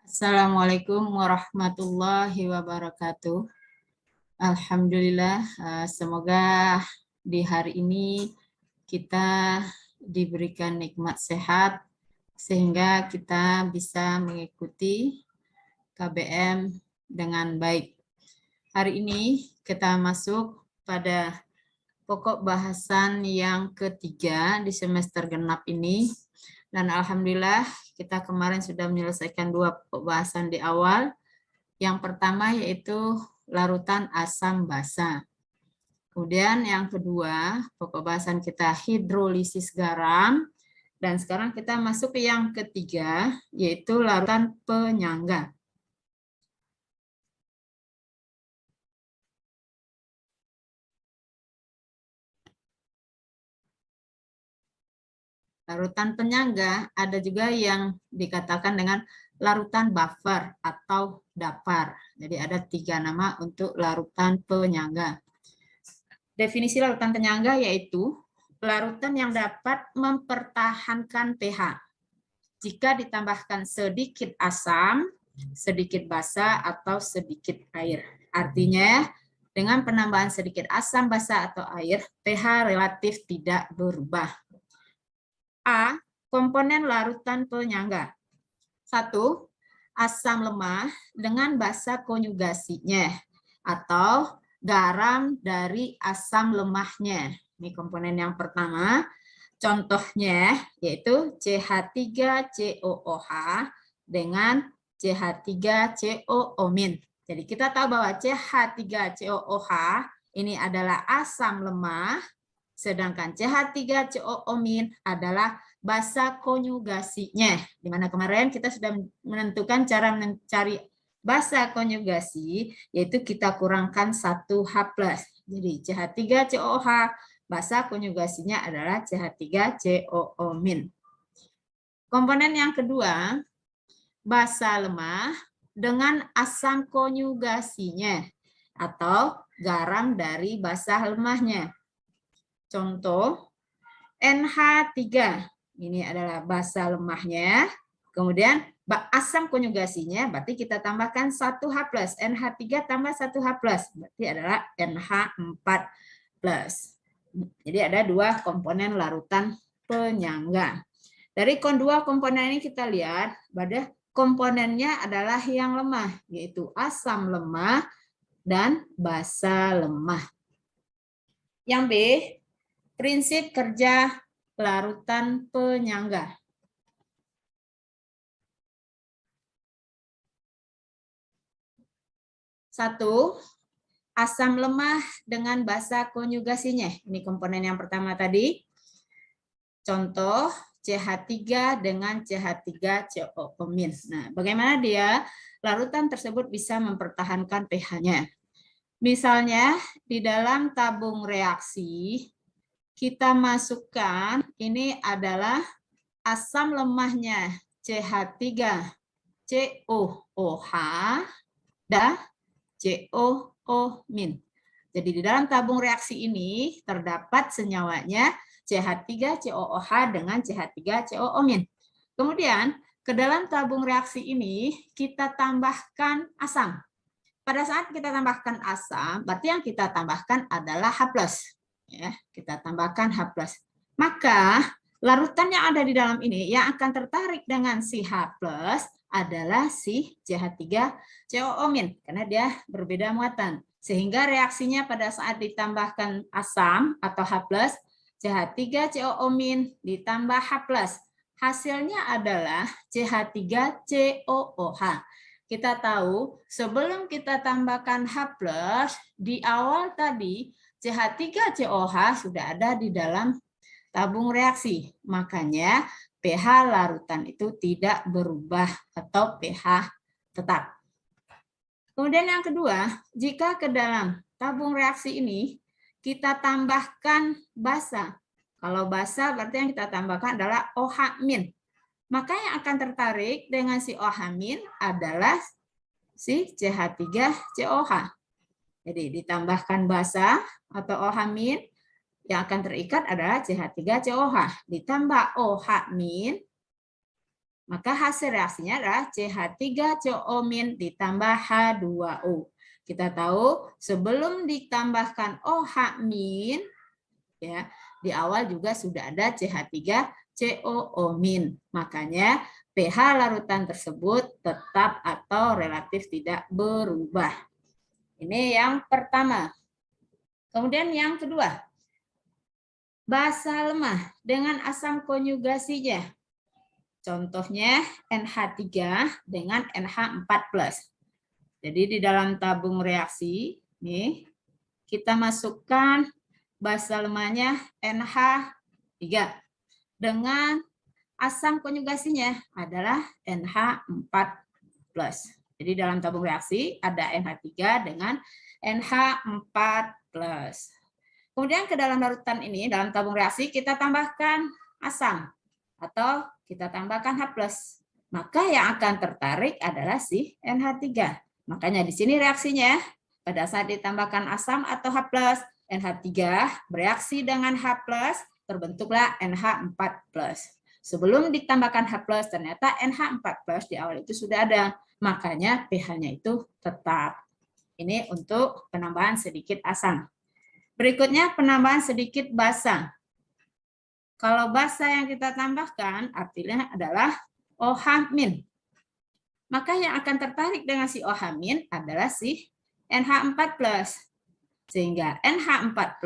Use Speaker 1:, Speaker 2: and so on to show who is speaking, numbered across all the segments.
Speaker 1: Assalamualaikum warahmatullahi wabarakatuh. Alhamdulillah, semoga di hari ini kita diberikan nikmat sehat sehingga kita bisa mengikuti KBM dengan baik. Hari ini kita masuk pada pokok bahasan yang ketiga di semester genap ini. Dan alhamdulillah kita kemarin sudah menyelesaikan 2 pembahasan di awal. Yang pertama yaitu larutan asam basa. Kemudian yang kedua, pokok bahasan kita hidrolisis garam. Dan sekarang kita masuk ke yang ketiga, yaitu larutan penyangga. Larutan penyangga ada juga yang dikatakan dengan larutan buffer atau dapar. Jadi ada 3 nama untuk larutan penyangga. Definisi larutan penyangga yaitu larutan yang dapat mempertahankan pH jika ditambahkan sedikit asam, sedikit basa, atau sedikit air. Artinya, dengan penambahan sedikit asam, basa, atau air, pH relatif tidak berubah. A. Komponen larutan penyangga. 1. Asam lemah dengan basa konjugasinya atau garam dari asam lemahnya. Ini komponen yang pertama. Contohnya yaitu CH3COOH dengan CH3COO-. Jadi kita tahu bahwa CH3COOH ini adalah asam lemah, sedangkan CH3COO- adalah basa konjugasinya. Di mana kemarin kita sudah menentukan cara mencari basa konjugasi, yaitu kita kurangkan 1H+. Jadi CH3COOH, basa konjugasinya adalah CH3COO-. Komponen yang kedua, basa lemah dengan asam konjugasinya atau garam dari basa lemahnya. Contoh, NH3, ini adalah basa lemahnya. Kemudian asam konjugasinya berarti kita tambahkan 1H+. NH3 tambah 1H+, berarti adalah NH4+. Jadi ada 2 komponen larutan penyangga. Dari kedua komponen ini kita lihat pada komponennya adalah yang lemah, yaitu asam lemah dan basa lemah. Yang B, prinsip kerja larutan penyangga. 1. Asam lemah dengan basa konjugasinya. Ini komponen yang pertama tadi. Contoh, CH3 dengan CH3COO-. Nah, bagaimana dia larutan tersebut bisa mempertahankan pH-nya? Misalnya, di dalam tabung reaksi, kita masukkan, ini adalah asam lemahnya CH3COOH dan COO-. Jadi di dalam tabung reaksi ini terdapat senyawanya CH3COOH dengan CH3COO-. Kemudian ke dalam tabung reaksi ini kita tambahkan asam. Pada saat kita tambahkan asam, berarti yang kita tambahkan adalah H+. Ya, kita tambahkan H+. Maka larutan yang ada di dalam ini yang akan tertarik dengan si H+ adalah si CH3COO- karena dia berbeda muatan. Sehingga reaksinya pada saat ditambahkan asam atau H+, CH3COO- ditambah H+. Hasilnya adalah CH3COOH. Kita tahu sebelum kita tambahkan H+, di awal tadi CH3COOH sudah ada di dalam tabung reaksi. Makanya pH larutan itu tidak berubah atau pH tetap. Kemudian yang kedua, jika ke dalam tabung reaksi ini kita tambahkan basa. Kalau basa berarti yang kita tambahkan adalah OH-. Maka yang akan tertarik dengan si OH- adalah si CH3COOH. Jadi ditambahkan basa atau OH- yang akan terikat adalah CH3COOH. Ditambah OH- Maka hasil reaksinya adalah CH3COO- ditambah H2O. Kita tahu sebelum ditambahkan OH- ya, di awal juga sudah ada CH3COO-. Makanya pH larutan tersebut tetap atau relatif tidak berubah. Ini yang pertama. Kemudian yang kedua, basa lemah dengan asam konjugasinya. Contohnya NH3 dengan NH4+. Jadi di dalam tabung reaksi, nih, kita masukkan basa lemahnya NH3 dengan asam konjugasinya adalah NH4+. Jadi dalam tabung reaksi ada NH3 dengan NH4+. Kemudian ke dalam larutan ini, dalam tabung reaksi kita tambahkan asam atau kita tambahkan H+. Maka yang akan tertarik adalah si NH3. Makanya di sini reaksinya pada saat ditambahkan asam atau H+, NH3 bereaksi dengan H+, terbentuklah NH4+. Sebelum ditambahkan H+, ternyata NH4+ di awal itu sudah ada. Makanya pH-nya itu tetap. Ini untuk penambahan sedikit asam. Berikutnya penambahan sedikit basa. Kalau basa yang kita tambahkan artinya adalah OH-. Maka yang akan tertarik dengan si OH- adalah si NH4+. Sehingga NH4+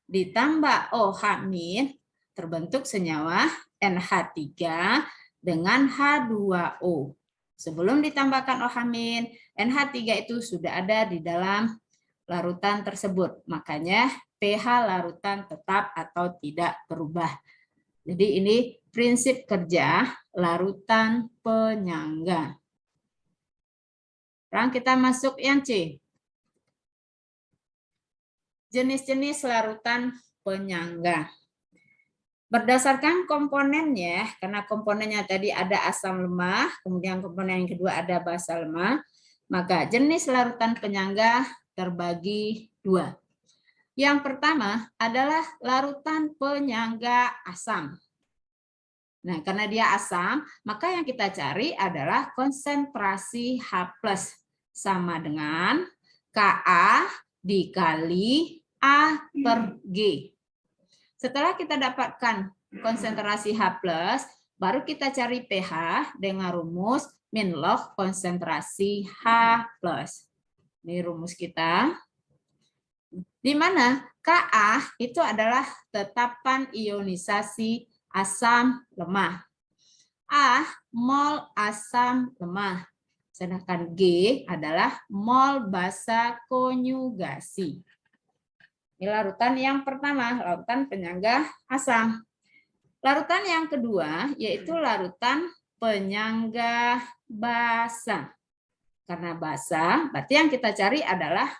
Speaker 1: ditambah OH- terbentuk senyawa NH3 dengan H2O. Sebelum ditambahkan OH-, NH3 itu sudah ada di dalam larutan tersebut. Makanya pH larutan tetap atau tidak berubah. Jadi ini prinsip kerja larutan penyangga. Sekarang kita masuk yang C. Jenis-jenis larutan penyangga. Berdasarkan komponennya, karena komponennya tadi ada asam lemah, kemudian komponen yang kedua ada basa lemah, maka jenis larutan penyangga terbagi dua. Yang pertama adalah larutan penyangga asam. Nah, karena dia asam, maka yang kita cari adalah konsentrasi H+ sama dengan Ka dikali A per G. Setelah kita dapatkan konsentrasi H+, baru kita cari pH dengan rumus min log konsentrasi H+. Ini rumus kita. Di mana Ka itu adalah tetapan ionisasi asam lemah. A, mol asam lemah. Sedangkan G adalah mol basa konjugasi. Ini larutan yang pertama, larutan penyangga asam. Larutan yang kedua yaitu larutan penyangga basa. Karena basa, berarti yang kita cari adalah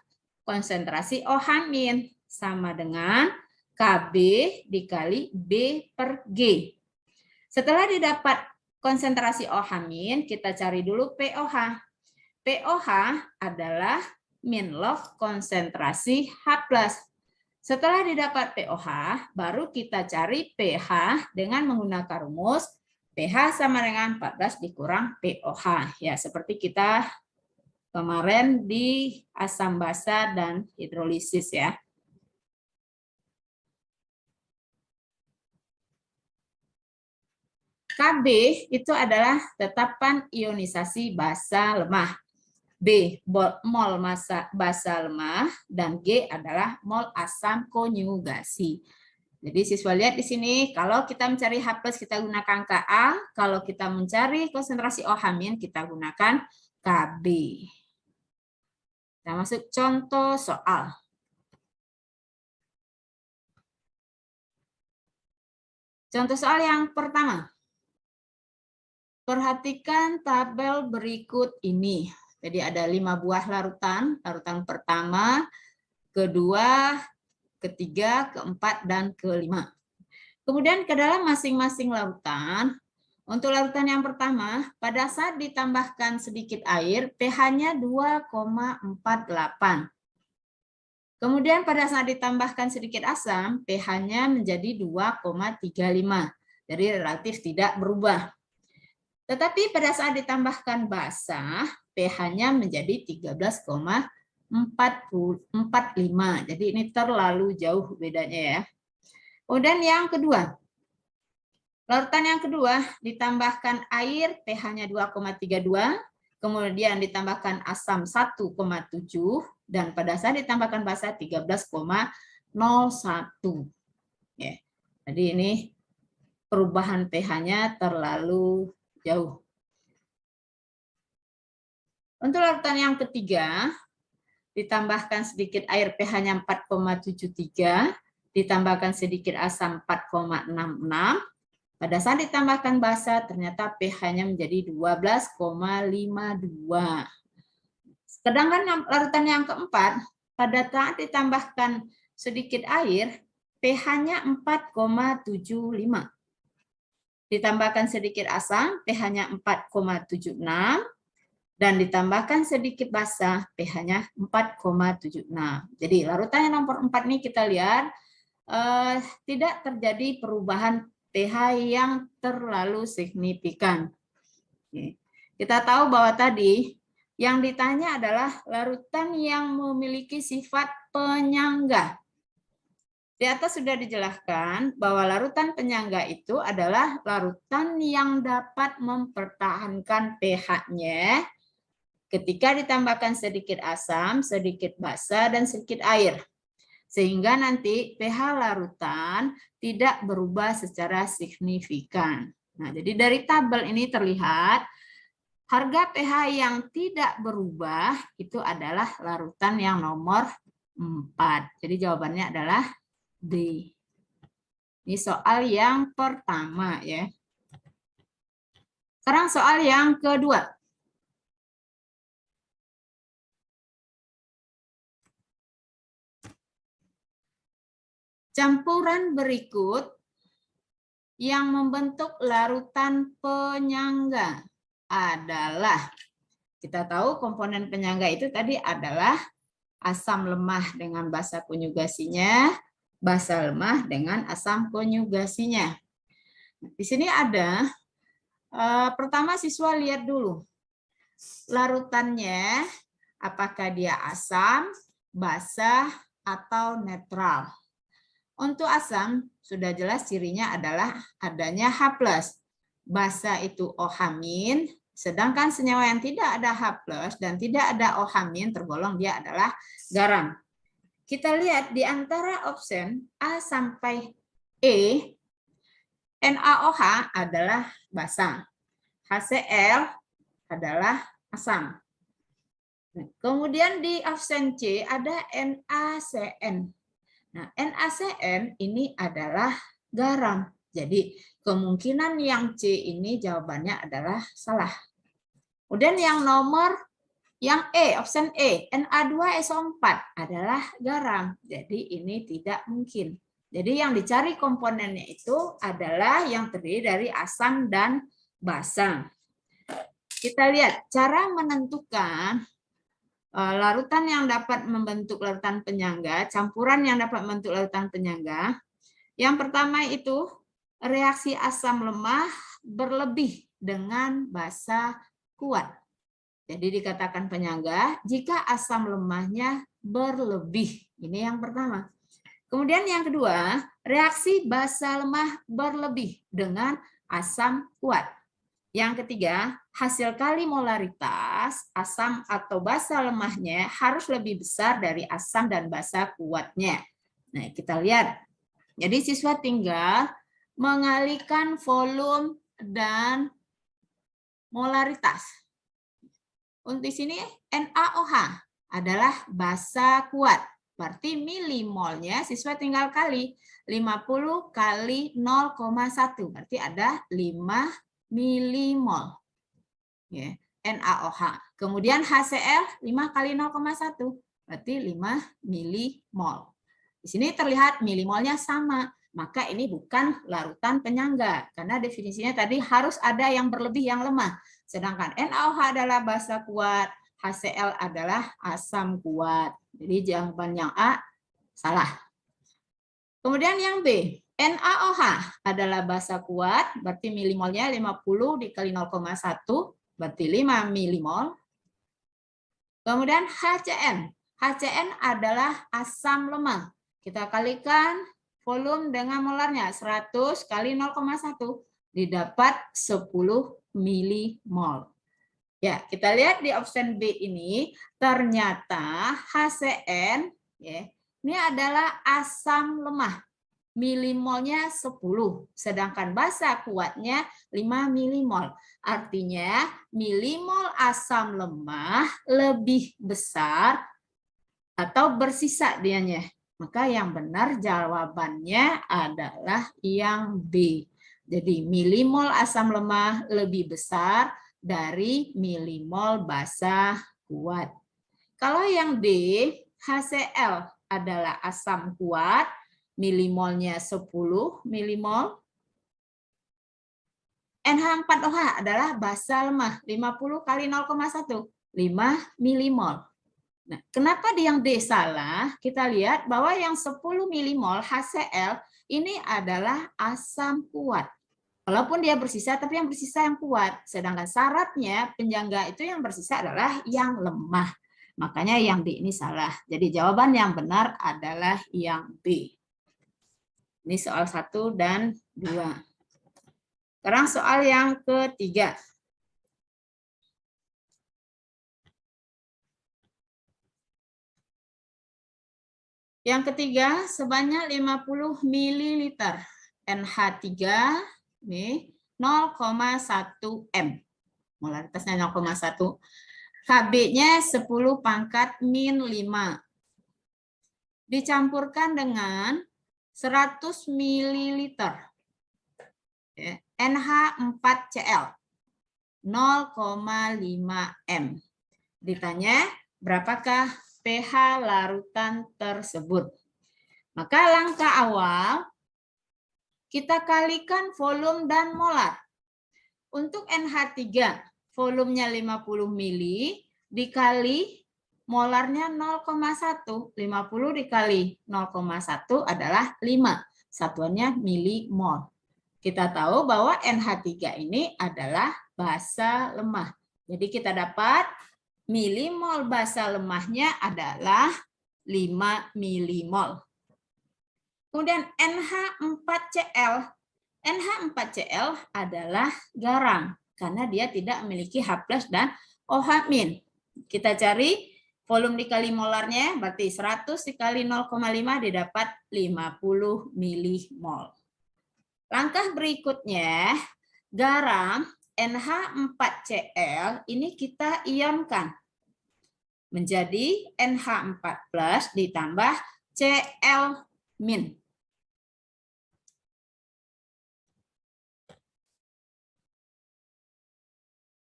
Speaker 1: konsentrasi OH- sama dengan Kb dikali B per G. Setelah didapat konsentrasi OH-, kita cari dulu POH. POH adalah min log konsentrasi H+. Setelah didapat POH, baru kita cari pH dengan menggunakan rumus pH sama dengan 14 dikurang POH. Ya, seperti kita kemarin di asam basa dan hidrolisis ya. Kb itu adalah tetapan ionisasi basa lemah. B, mol massa basa lemah, dan G adalah mol asam konjugasi. Jadi siswa lihat di sini, kalau kita mencari H+, kita gunakan Ka, kalau kita mencari konsentrasi OH- kita gunakan Kb. Kita masuk contoh soal. Contoh soal yang pertama. Perhatikan tabel berikut ini. Jadi ada 5 buah larutan. Larutan pertama, kedua, ketiga, keempat, dan kelima. Kemudian ke dalam masing-masing larutan, untuk larutan yang pertama, pada saat ditambahkan sedikit air, pH-nya 2,48. Kemudian pada saat ditambahkan sedikit asam, pH-nya menjadi 2,35. Jadi relatif tidak berubah. Tetapi pada saat ditambahkan basa, pH-nya menjadi 13,45. Jadi ini terlalu jauh bedanya ya. Kemudian yang kedua, larutan yang kedua ditambahkan air pH-nya 2,32, kemudian ditambahkan asam 1,7, dan pada saat ditambahkan basa 13,01. Ya. Jadi ini perubahan pH-nya terlalu jauh. Untuk larutan yang ketiga, ditambahkan sedikit air pH-nya 4,73, ditambahkan sedikit asam 4,66. Pada saat ditambahkan basa, ternyata pH-nya menjadi 12,52. Sedangkan larutan yang keempat, pada saat ditambahkan sedikit air, pH-nya 4,75. Ditambahkan sedikit asam, pH-nya 4,76. Dan ditambahkan sedikit basa, pH-nya 4,76. Jadi larutan yang nomor 4 ini kita lihat tidak terjadi perubahan pH yang terlalu signifikan. Kita tahu bahwa tadi yang ditanya adalah larutan yang memiliki sifat penyangga. Di atas sudah dijelaskan bahwa larutan penyangga itu adalah larutan yang dapat mempertahankan pH-nya ketika ditambahkan sedikit asam, sedikit basa, dan sedikit air. Sehingga nanti pH larutan tidak berubah secara signifikan. Nah, jadi dari tabel ini terlihat harga pH yang tidak berubah itu adalah larutan yang nomor 4. Jadi jawabannya adalah D. Ini soal yang pertama ya. Sekarang soal yang kedua. Campuran berikut yang membentuk larutan penyangga adalah, kita tahu komponen penyangga itu tadi adalah asam lemah dengan basa konjugasinya, basa lemah dengan asam konjugasinya. Di sini ada, pertama siswa lihat dulu larutannya, apakah dia asam, basa, atau netral. Untuk asam, sudah jelas cirinya adalah adanya H+. Basa itu OH-, sedangkan senyawa yang tidak ada H+ dan tidak ada OH- tergolong dia adalah garam. Kita lihat di antara option A sampai E, NaOH adalah basa, HCl adalah asam. Kemudian di option C ada NaCN. Nah, NaCN ini adalah garam. Jadi, kemungkinan yang C ini jawabannya adalah salah. Kemudian yang nomor yang E, option E, Na2SO4 adalah garam. Jadi, ini tidak mungkin. Jadi, yang dicari komponennya itu adalah yang terdiri dari asam dan basa. Kita lihat cara menentukan larutan yang dapat membentuk larutan penyangga, campuran yang dapat membentuk larutan penyangga. Yang pertama itu reaksi asam lemah berlebih dengan basa kuat. Jadi dikatakan penyangga jika asam lemahnya berlebih. Ini yang pertama. Kemudian yang kedua, reaksi basa lemah berlebih dengan asam kuat. Yang ketiga, hasil kali molaritas asam atau basa lemahnya harus lebih besar dari asam dan basa kuatnya. Nah, kita lihat. Jadi siswa tinggal mengalihkan volume dan molaritas. Untuk di sini NaOH adalah basa kuat. Berarti milimolnya siswa tinggal kali 50 kali 0,1. Berarti ada 5 milimol. Ya, NaOH. Kemudian HCl 5 kali 0,1. Berarti 5 milimol. Di sini terlihat milimolnya sama. Maka ini bukan larutan penyangga. Karena definisinya tadi harus ada yang berlebih yang lemah. Sedangkan NaOH adalah basa kuat. HCl adalah asam kuat. Jadi jawaban yang A salah. Kemudian yang B. NaOH adalah basa kuat, berarti milimolnya 50 dikali 0,1, berarti 5 milimol. Kemudian HCN. HCN adalah asam lemah. Kita kalikan volume dengan molarnya, 100 kali 0,1, didapat 10 milimol. Ya, kita lihat di option B ini, ternyata HCN ya, ini adalah asam lemah. Milimolnya 10, sedangkan basa kuatnya 5 milimol. Artinya milimol asam lemah lebih besar atau bersisa dianya. Maka yang benar jawabannya adalah yang B. Jadi milimol asam lemah lebih besar dari milimol basa kuat. Kalau yang D, HCl adalah asam kuat, milimolnya 10 milimol. NH4OH adalah basa lemah, 50 kali 0,1, 5 milimol. Nah, kenapa di yang D salah? Kita lihat bahwa yang 10 milimol HCl ini adalah asam kuat. Walaupun dia bersisa, tapi yang bersisa yang kuat. Sedangkan syaratnya penyangga itu yang bersisa adalah yang lemah. Makanya yang D ini salah. Jadi jawaban yang benar adalah yang B. Ini soal 1 dan 2. Sekarang soal yang ketiga. Yang ketiga sebanyak 50 ml NH3 nih 0,1 M. Molaritasnya 0,1. Kb-nya 10 pangkat min 5. Dicampurkan dengan 100 ml NH4Cl 0,5 M. Ditanya berapakah pH larutan tersebut. Maka langkah awal kita kalikan volume dan molar. Untuk NH3 volumenya 50 mili dikali molarnya 0,1. 50 dikali 0,1 adalah 5. Satuannya milimol. Kita tahu bahwa NH3 ini adalah basa lemah. Jadi kita dapat milimol basa lemahnya adalah 5 milimol. Kemudian NH4Cl. NH4Cl adalah garam karena dia tidak memiliki H+ dan OH-. Kita cari volume dikali molarnya, berarti 100 dikali 0,5 didapat 50 milimol. Langkah berikutnya, garam NH4Cl ini kita ionkan menjadi NH4+ ditambah Cl-.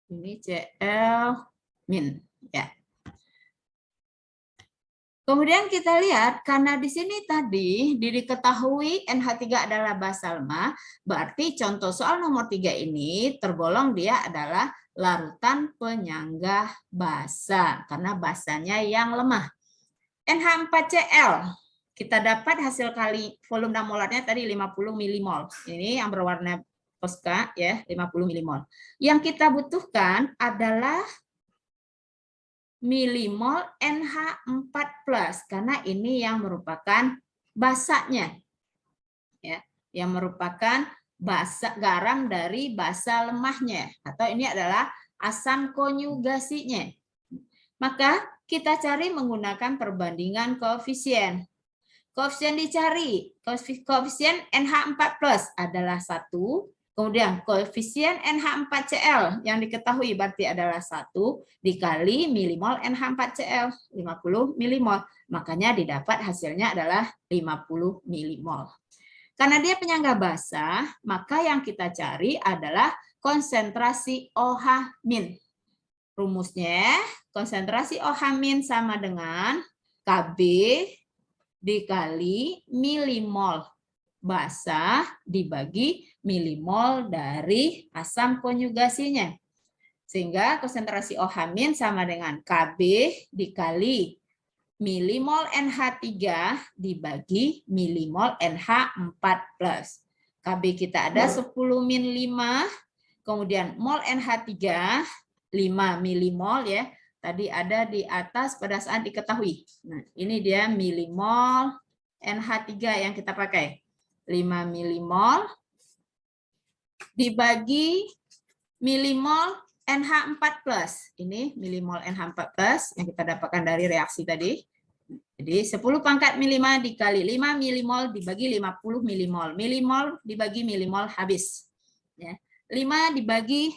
Speaker 1: Ini Cl-. Ya. Kemudian kita lihat, karena di sini tadi diketahui NH3 adalah basa lemah, berarti contoh soal nomor 3 ini tergolong dia adalah larutan penyangga basa, karena basanya yang lemah. NH4Cl, kita dapat hasil kali volume dan molarnya tadi 50 milimol. Ini yang berwarna Tosca ya, 50 milimol. Yang kita butuhkan adalah milimol NH4+ karena ini yang merupakan basanya. Ya, yang merupakan basa garam dari basa lemahnya atau ini adalah asam konjugasinya. Maka kita cari menggunakan perbandingan koefisien. Koefisien dicari, koefisien NH4+ adalah 1. Kemudian koefisien NH4Cl yang diketahui berarti adalah 1 dikali milimol NH4Cl 50 milimol. Makanya didapat hasilnya adalah 50 milimol. Karena dia penyangga basa, maka yang kita cari adalah konsentrasi OH-. Rumusnya konsentrasi OH- sama dengan Kb dikali milimol basa dibagi milimol dari asam konjugasinya. Sehingga konsentrasi OH- sama dengan Kb dikali milimol NH3 dibagi milimol NH4+. Kb kita ada 10 min 5, kemudian mol NH3 5 milimol ya. Tadi ada di atas pada saat diketahui. Nah, ini dia milimol NH3 yang kita pakai. 5 milimol dibagi milimol NH4+. Ini milimol NH4+ yang kita dapatkan dari reaksi tadi. Jadi 10 pangkat mi5 dikali 5 milimol dibagi 50 milimol. Milimol dibagi milimol habis. Ya. 5 dibagi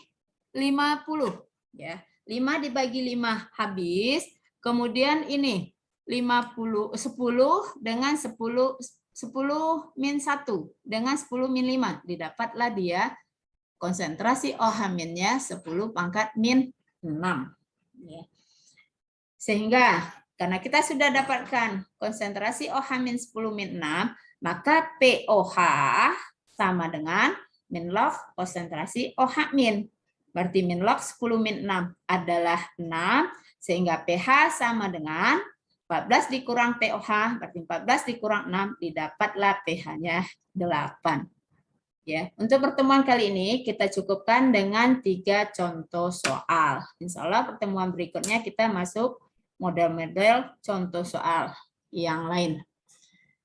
Speaker 1: 50. Ya. 5 dibagi 5 habis. Kemudian ini 10 dengan 10 min 1 dengan 10 min 5. Didapatlah dia konsentrasi OH-nya 10 pangkat min 6. Ya. Sehingga karena kita sudah dapatkan konsentrasi OH-10 min 6, maka POH sama dengan min log konsentrasi OH-. Berarti min log 10 min 6 adalah 6, sehingga pH sama dengan 14 dikurang POH, berarti 14 dikurang 6, didapatlah pH-nya 8. Ya, untuk pertemuan kali ini kita cukupkan dengan 3 contoh soal. Insya Allah pertemuan berikutnya kita masuk model-model contoh soal yang lain.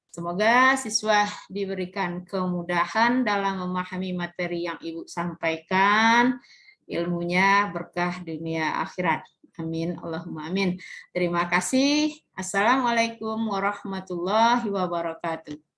Speaker 1: Semoga siswa diberikan kemudahan dalam memahami materi yang Ibu sampaikan, ilmunya berkah dunia akhirat. Amin. Allahumma amin. Terima kasih. Assalamualaikum warahmatullahi wabarakatuh.